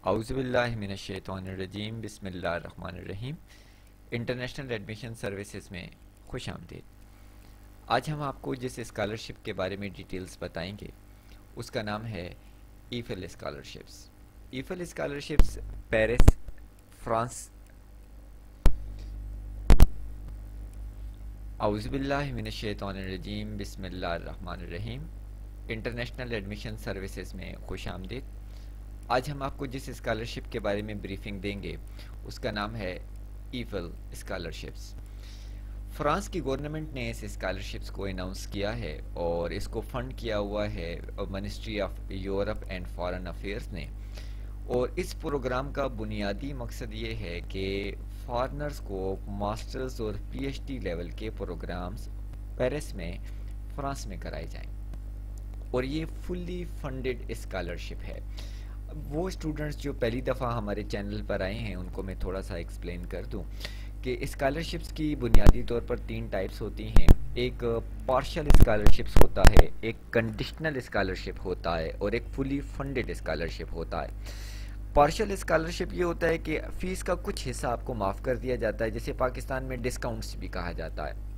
औज़ुबिल्लाहिमिनश्शैतानिर्रजीम बिस्मिल्लाहिर्रहमानिर्रहीम। International admission services में खुश आमदीद। आज हम आपको जिस स्कॉलरशिप के बारे में डिटेल्स बताएंगे उसका नाम है Eiffel scholarships. Eiffel scholarships Paris, France. औज़ुबिल्लाहिमिनश्शैतानिर्रजीम बिस्मिल्लाहिर्रहमानिर्रहीम। इंटरनेशनल एडमिशन सर्विसेज में खुश आमदीद। आज हम आपको जिस स्कॉलरशिप के बारे में ब्रीफिंग देंगे उसका नाम है ईफिल स्कॉलरशिप्स। फ्रांस की गवर्नमेंट ने इस स्कॉलरशिप्स को अनाउंस किया है और इसको फंड किया हुआ है ministry of Europe and foreign affairs ने। और इस प्रोग्राम का बुनियादी मकसद ये है कि फॉरेनर्स को मास्टर्स और पीएचडी लेवल के प्रोग्राम्स पेरिस में, फ्रांस में कराए जाएं। और ये फुल्ली फंडेड स्कॉलरशिप है। वो स्टूडेंट्स जो पहली दफ़ा हमारे चैनल पर आए हैं उनको मैं थोड़ा सा एक्सप्लेन कर दूं कि स्कॉलरशिप्स की बुनियादी तौर पर 3 टाइप्स होती हैं। एक पार्शियल स्कॉलरशिप्स होता है, एक कंडीशनल स्कॉलरशिप होता है और एक फुली फंडेड स्कॉलरशिप होता है। पार्शियल स्कॉलरशिप ये होता है कि फ़ीस का कुछ हिस्सा आपको माफ़ कर दिया जाता है, जिसे पाकिस्तान में डिस्काउंट्स भी कहा जाता है।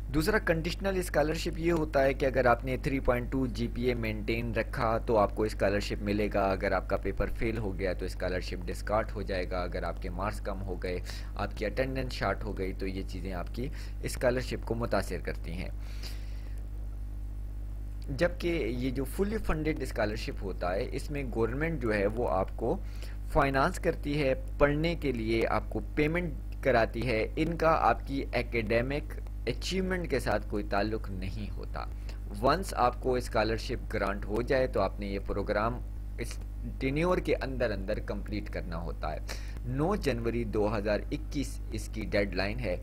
दूसरा कंडीशनल स्कॉलरशिप ये होता है कि अगर आपने 3.2 जीपीए मेंटेन रखा तो आपको स्कॉलरशिप मिलेगा। अगर आपका पेपर फेल हो गया तो स्कॉलरशिप डिस्कार्ड हो जाएगा। अगर आपके मार्क्स कम हो गए, आपकी अटेंडेंस शार्ट हो गई, तो ये चीज़ें आपकी स्कॉलरशिप को मुतासिर करती हैं। जबकि ये जो फुली फंडेड स्कॉलरशिप होता है इसमें गवर्नमेंट जो है वो आपको फाइनेंस करती है, पढ़ने के लिए आपको पेमेंट कराती है। इनका आपकी एकेडमिक अचीवमेंट के साथ कोई ताल्लुक नहीं होता। वंस आपको स्कॉलरशिप ग्रांट हो जाए तो आपने ये प्रोग्राम इस टेन्योर के अंदर अंदर कंप्लीट करना होता है। 9 जनवरी 2021 इसकी डेडलाइन है।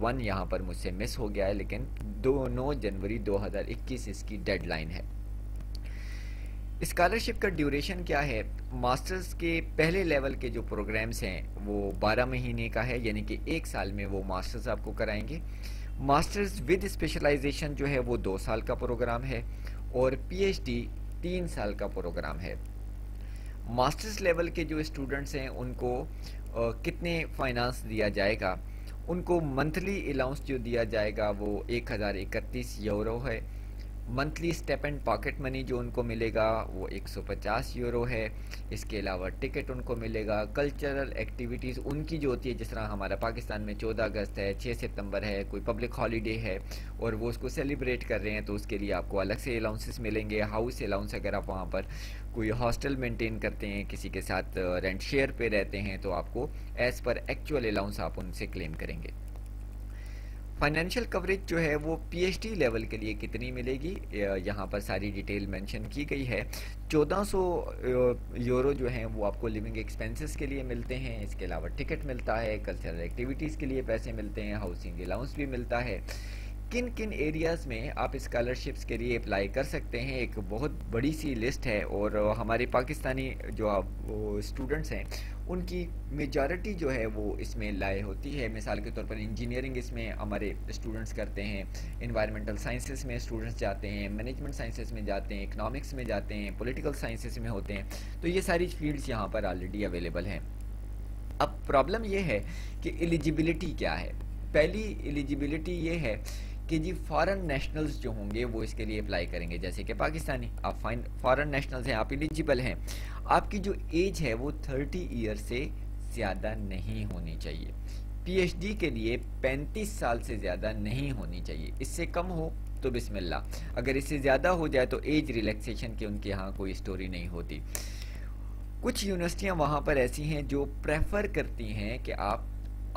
1 यहाँ पर मुझसे मिस हो गया है, लेकिन 9 जनवरी 2021 इसकी डेडलाइन है। स्कॉलरशिप का ड्यूरेशन क्या है? मास्टर्स के पहले लेवल के जो प्रोग्राम्स हैं वो 12 महीने का है, यानी कि 1 साल में वो मास्टर्स आपको कराएंगे। मास्टर्स विद स्पेशलाइजेशन जो है वो 2 साल का प्रोग्राम है और पीएचडी 3 साल का प्रोग्राम है। मास्टर्स लेवल के जो स्टूडेंट्स हैं उनको कितने फाइनेंस दिया जाएगा? उनको मंथली अलाउंस जो दिया जाएगा वो 1031 यूरो है। Monthly step and pocket money जो उनको मिलेगा वो 150 यूरो है। इसके अलावा टिकट उनको मिलेगा। कल्चरल एक्टिविटीज़ उनकी जो होती है, जिस तरह हमारा पाकिस्तान में 14 अगस्त है, 6 सितंबर है, कोई पब्लिक हॉलीडे है और वो उसको सेलिब्रेट कर रहे हैं तो उसके लिए आपको अलग से अलाउंसेस मिलेंगे। हाउस अलाउंस, अगर आप वहाँ पर कोई हॉस्टल मेंटेन करते हैं, किसी के साथ रेंट शेयर पे रहते हैं, तो आपको एज़ पर एक्चुअल अलाउंस आप उनसे क्लेम करेंगे। फाइनेंशियल कवरेज जो है वो पीएचडी लेवल के लिए कितनी मिलेगी, यहाँ पर सारी डिटेल मेंशन की गई है। 1400 यूरो जो हैं वो आपको लिविंग एक्सपेंसेस के लिए मिलते हैं। इसके अलावा टिकट मिलता है, कल्चरल एक्टिविटीज़ के लिए पैसे मिलते हैं, हाउसिंग अलाउंस भी मिलता है। किन किन एरियाज़ में आप स्कॉलरशिप्स के लिए अप्लाई कर सकते हैं, एक बहुत बड़ी सी लिस्ट है। और हमारे पाकिस्तानी जो स्टूडेंट्स हैं उनकी मेजॉरिटी जो है वो इसमें लाए होती है। मिसाल के तौर पर इंजीनियरिंग इसमें हमारे स्टूडेंट्स करते हैं, इन्वायरमेंटल साइंसेस में स्टूडेंट्स जाते हैं, मैनेजमेंट साइंसेस में जाते हैं, इकनॉमिक्स में जाते हैं, पॉलिटिकल साइंसेस में होते हैं। तो ये सारी फील्ड्स यहाँ पर ऑलरेडी अवेलेबल हैं। अब प्रॉब्लम ये है कि एलिजिबिलिटी क्या है। पहली एलिजिबिलिटी ये है कि जी फॉरेन नेशनल्स जो होंगे वो इसके लिए अप्लाई करेंगे। जैसे कि पाकिस्तानी आप फॉरेन नेशनल्स हैं, आप एलिजिबल हैं। आपकी जो एज है वो 30 ईयर से ज़्यादा नहीं होनी चाहिए। पीएचडी के लिए 35 साल से ज़्यादा नहीं होनी चाहिए। इससे कम हो तो बिस्मिल्लाह, अगर इससे ज़्यादा हो जाए तो एज रिलैक्सेशन की उनके यहाँ कोई स्टोरी नहीं होती। कुछ यूनिवर्सिटियाँ वहाँ पर ऐसी हैं जो प्रेफर करती हैं कि आप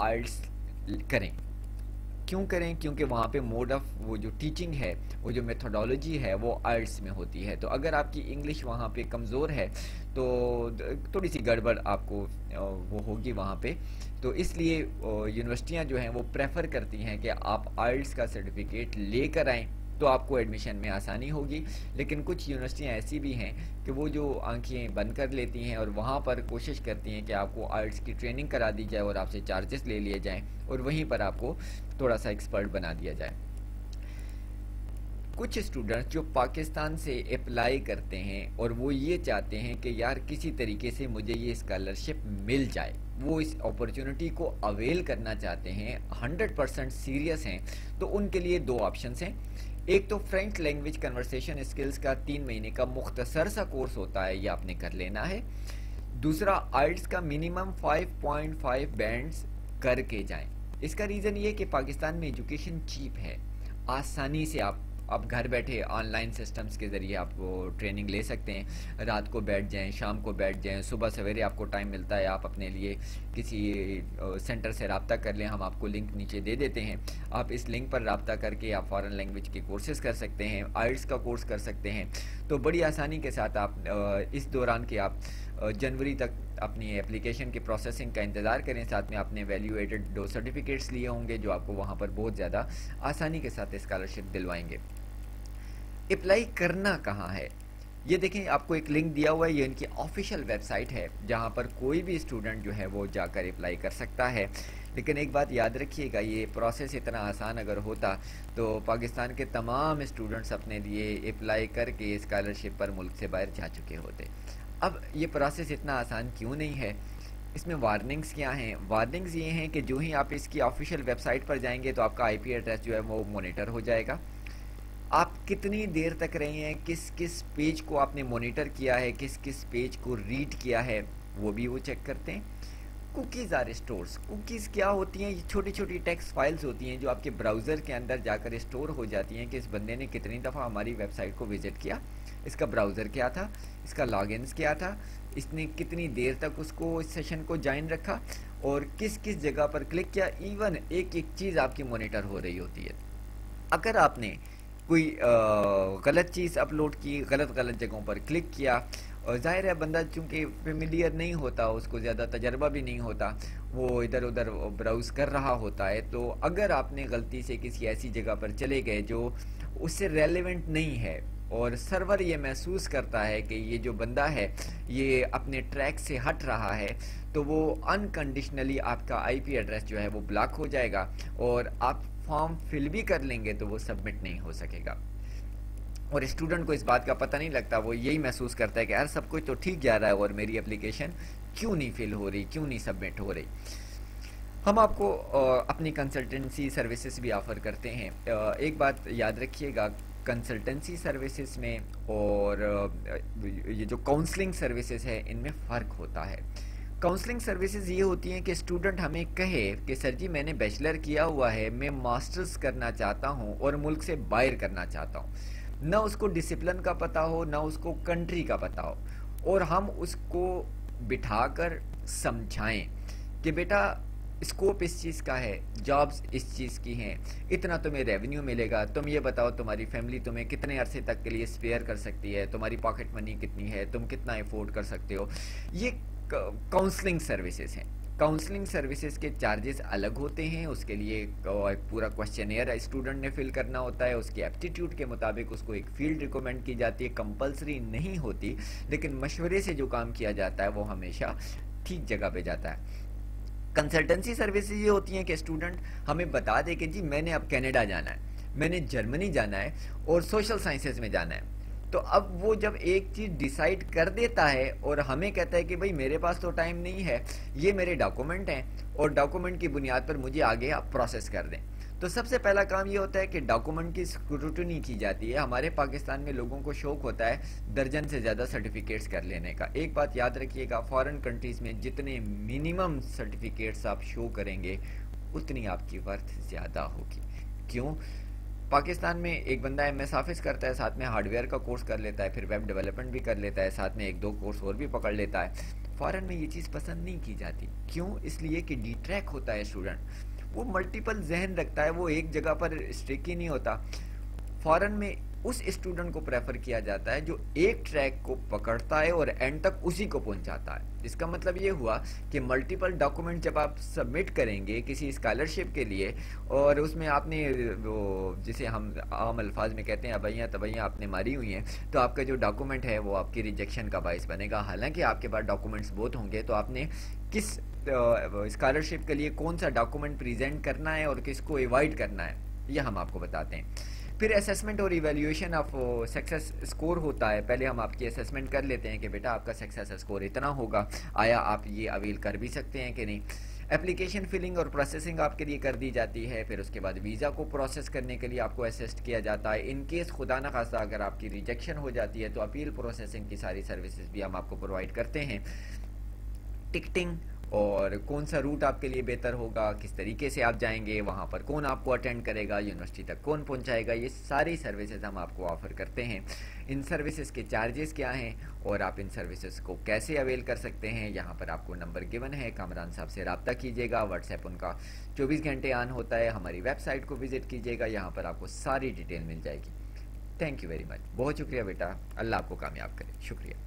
आइल्स करें। क्यों करें? क्योंकि वहाँ पे मोड ऑफ वो जो टीचिंग है, वो जो मेथोडोलॉजी है वो आइल्स में होती है। तो अगर आपकी इंग्लिश वहाँ पे कमज़ोर है तो थोड़ी सी गड़बड़ आपको वो होगी वहाँ पे। तो इसलिए यूनिवर्सिटियाँ जो हैं वो प्रेफर करती हैं कि आप आइल्स का सर्टिफिकेट लेकर आएँ तो आपको एडमिशन में आसानी होगी। लेकिन कुछ यूनिवर्सिटियाँ ऐसी भी हैं कि वो जो आंखें बंद कर लेती हैं और वहाँ पर कोशिश करती हैं कि आपको आइल्स की ट्रेनिंग करा दी जाए और आपसे चार्जेस ले लिए जाएं और वहीं पर आपको थोड़ा सा एक्सपर्ट बना दिया जाए। कुछ स्टूडेंट्स जो पाकिस्तान से अप्लाई करते हैं और वो ये चाहते हैं कि यार किसी तरीके से मुझे ये स्कॉलरशिप मिल जाए, वो इस अपॉर्चुनिटी को अवेल करना चाहते हैं, 100% सीरियस हैं, तो उनके लिए दो ऑप्शंस हैं। एक तो फ्रेंच लैंग्वेज कन्वर्सेशन स्किल्स का 3 महीने का मुख्तसर सा कोर्स होता है, ये आपने कर लेना है। दूसरा आइल्स का मिनिमम 5.5 बैंड्स करके जाएं। इसका रीज़न ये है कि पाकिस्तान में एजुकेशन चीप है, आसानी से आप घर बैठे ऑनलाइन सिस्टम्स के ज़रिए आप वो ट्रेनिंग ले सकते हैं। रात को बैठ जाएं, शाम को बैठ जाएं, सुबह सवेरे आपको टाइम मिलता है, आप अपने लिए किसी सेंटर से रब्ता कर लें, हम आपको लिंक नीचे दे देते हैं। आप इस लिंक पर रब्ता करके आप फ़ॉरेन लैंग्वेज के कोर्सेज़ कर सकते हैं, आइल्स का कोर्स कर सकते हैं। तो बड़ी आसानी के साथ आप इस दौरान के आप जनवरी तक अपनी एप्लीकेशन की प्रोसेसिंग का इंतज़ार करें। साथ में आपने वैल्यू एडेड 2 सर्टिफिकेट्स लिए होंगे जो आपको वहाँ पर बहुत ज़्यादा आसानी के साथ स्कॉलरशिप दिलवाएंगे। अप्लाई करना कहाँ है, ये देखें, आपको एक लिंक दिया हुआ है, ये इनकी ऑफिशियल वेबसाइट है जहाँ पर कोई भी स्टूडेंट जो है वो जाकर अप्लाई कर सकता है। लेकिन एक बात याद रखिएगा, ये प्रोसेस इतना आसान अगर होता तो पाकिस्तान के तमाम स्टूडेंट्स अपने लिए अप्लाई करके स्कॉलरशिप पर मुल्क से बाहर जा चुके होते। अब ये प्रोसेस इतना आसान क्यों नहीं है, इसमें वार्निंग्स क्या हैं? वार्निंग्स ये हैं कि जो ही आप इसकी ऑफिशियल वेबसाइट पर जाएंगे तो आपका आईपी एड्रेस जो है वो मॉनिटर हो जाएगा। आप कितनी देर तक रहे हैं, किस किस पेज को आपने मॉनिटर किया है, किस किस पेज को रीड किया है, वो भी वो चेक करते हैं। Cookies are stores. कुकीज़ क्या होती हैं? ये छोटी छोटी टेक्स्ट फाइल्स होती हैं जो आपके ब्राउज़र के अंदर जाकर स्टोर हो जाती हैं कि इस बंदे ने कितनी दफ़ा हमारी वेबसाइट को विज़िट किया, इसका ब्राउज़र क्या था, इसका लॉगिन्स क्या था, इसने कितनी देर तक उसको इस सेशन को ज्वाइन रखा और किस किस जगह पर क्लिक किया। इवन एक एक चीज़ आपकी मॉनिटर हो रही होती है। अगर आपने कोई गलत चीज़ अपलोड की, गलत जगहों पर क्लिक किया, और जाहिर है बंदा चूँकि फेमिलियर नहीं होता, उसको ज़्यादा तजर्बा भी नहीं होता, वो इधर उधर ब्राउज़ कर रहा होता है, तो अगर आपने गलती से किसी ऐसी जगह पर चले गए जो उससे रेलेवेंट नहीं है और सर्वर ये महसूस करता है कि ये जो बंदा है ये अपने ट्रैक से हट रहा है, तो वो अनकंडीशनली आपका आईपी एड्रेस जो है वो ब्लॉक हो जाएगा और आप फॉर्म फिल भी कर लेंगे तो वो सबमिट नहीं हो सकेगा। और स्टूडेंट को इस बात का पता नहीं लगता, वो यही महसूस करता है कि यार सब कुछ तो ठीक जा रहा है और मेरी एप्लीकेशन क्यों नहीं फिल हो रही, क्यों नहीं सबमिट हो रही। हम आपको अपनी कंसल्टेंसी सर्विसेज भी ऑफ़र करते हैं। एक बात याद रखिएगा, कंसल्टेंसी सर्विसेज में और ये जो काउंसलिंग सर्विसेज है इनमें फ़र्क होता है। काउंसलिंग सर्विसेज ये होती हैं कि स्टूडेंट हमें कहे कि सर जी मैंने बैचलर किया हुआ है, मैं मास्टर्स करना चाहता हूँ और मुल्क से बाहर करना चाहता हूँ, ना उसको डिसिप्लिन का पता हो, ना उसको कंट्री का पता हो, और हम उसको बिठाकर समझाएं कि बेटा स्कोप इस चीज़ का है, जॉब्स इस चीज़ की हैं, इतना तुम्हें रेवेन्यू मिलेगा, तुम ये बताओ तुम्हारी फैमिली तुम्हें कितने अरसे तक के लिए स्पेयर कर सकती है, तुम्हारी पॉकेट मनी कितनी है, तुम कितना अफोर्ड कर सकते हो। ये काउंसलिंग सर्विसेज हैं। काउंसलिंग सर्विसेज के चार्जेस अलग होते हैं, उसके लिए एक पूरा क्वेश्चनेयर स्टूडेंट ने फिल करना होता है, उसके एप्टीट्यूड के मुताबिक उसको एक फील्ड रिकमेंड की जाती है, कंपलसरी नहीं होती, लेकिन मशवरे से जो काम किया जाता है वो हमेशा ठीक जगह पे जाता है। कंसल्टेंसी सर्विसेज ये होती हैं कि स्टूडेंट हमें बता दे कि जी मैंने अब कनाडा जाना है, मैंने जर्मनी जाना है और सोशल साइंसेज में जाना है। तो अब वो जब एक चीज़ डिसाइड कर देता है और हमें कहता है कि भाई मेरे पास तो टाइम नहीं है, ये मेरे डॉक्यूमेंट हैं और डॉक्यूमेंट की बुनियाद पर मुझे आगे आप प्रोसेस कर दें, तो सबसे पहला काम ये होता है कि डॉक्यूमेंट की स्क्रूटनी की जाती है। हमारे पाकिस्तान में लोगों को शौक होता है दर्जन से ज़्यादा सर्टिफिकेट्स कर लेने का। एक बात याद रखिएगा, फॉरेन कंट्रीज़ में जितने मिनिमम सर्टिफिकेट्स आप शो करेंगे उतनी आपकी वर्थ ज़्यादा होगी। क्यों? पाकिस्तान में एक बंदा एमएस ऑफिस करता है, साथ में हार्डवेयर का कोर्स कर लेता है, फिर वेब डेवलपमेंट भी कर लेता है, साथ में 1-2 कोर्स और भी पकड़ लेता है। फॉरेन में ये चीज़ पसंद नहीं की जाती। क्यों? इसलिए कि डिट्रैक होता है स्टूडेंट, वो मल्टीपल जहन रखता है, वो एक जगह पर स्टिक ही नहीं होता। फॉरेन में उस स्टूडेंट को प्रेफर किया जाता है जो एक ट्रैक को पकड़ता है और एंड तक उसी को पहुंचाता है। इसका मतलब ये हुआ कि मल्टीपल डॉक्यूमेंट जब आप सबमिट करेंगे किसी स्कॉलरशिप के लिए और उसमें आपने वो जिसे हम आम अल्फाज में कहते हैं अबैयाँ तबैयाँ आपने मारी हुई हैं, तो आपका जो डॉक्यूमेंट है वो आपकी रिजेक्शन का बायस बनेगा। हालांकि आपके पास डॉक्यूमेंट्स बहुत होंगे, तो आपने किस स्कॉलरशिप के लिए कौन सा डॉक्यूमेंट प्रेजेंट करना है और किसको अवॉइड करना है, ये हम आपको बताते हैं। फिर असेसमेंट और इवैल्यूएशन ऑफ सक्सेस स्कोर होता है। पहले हम आपकी असेसमेंट कर लेते हैं कि बेटा आपका सक्सेस स्कोर इतना होगा, आया आप ये अवेल कर भी सकते हैं कि नहीं। एप्लीकेशन फिलिंग और प्रोसेसिंग आपके लिए कर दी जाती है। फिर उसके बाद वीज़ा को प्रोसेस करने के लिए आपको असिस्ट किया जाता है। इन केस खुदा न खास्ता अगर आपकी रिजेक्शन हो जाती है तो अपील प्रोसेसिंग की सारी सर्विसेज भी हम आपको प्रोवाइड करते हैं। टिकटिंग और कौन सा रूट आपके लिए बेहतर होगा, किस तरीके से आप जाएंगे, वहाँ पर कौन आपको अटेंड करेगा, यूनिवर्सिटी तक कौन पहुँचाएगा, ये सारी सर्विसेज हम आपको ऑफ़र करते हैं। इन सर्विसेज के चार्जेस क्या हैं और आप इन सर्विसेज को कैसे अवेल कर सकते हैं, यहाँ पर आपको नंबर गिवन है। कामरान साहब से रब्ता कीजिएगा, व्हाट्सएप उनका 24 घंटे ऑन होता है। हमारी वेबसाइट को विज़िट कीजिएगा, यहाँ पर आपको सारी डिटेल मिल जाएगी। थैंक यू वेरी मच, बहुत शुक्रिया बेटा, अल्लाह आपको कामयाब करे, शुक्रिया।